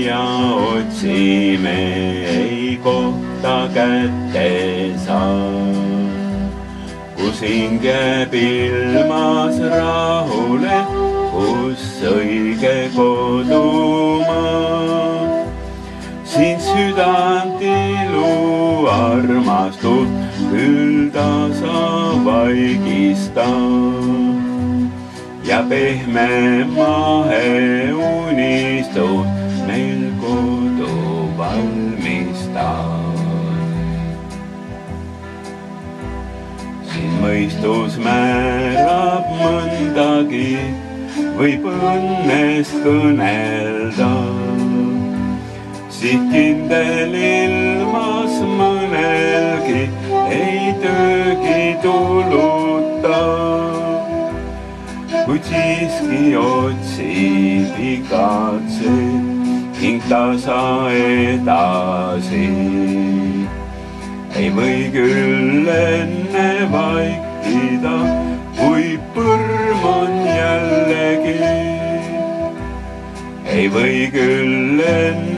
ja otsime, ei kohta kätte saa. Kus hing jääb ilmas rahule, kus õige kodumaa. Siin südant ilu armastust küll ta sa vaigista. Ja pehme mahe unistus meil kodu valmistab. Siin mõistus määrab mõndagi, võib õnnest kõnelda. Siit kindel ilmas mõnelgi ei töögi tuluta. Kuid siiski otsib igatseb hing tasa edasi. Ei või küll enne vaikida, kui põrm on jällegi. Ei või küll enne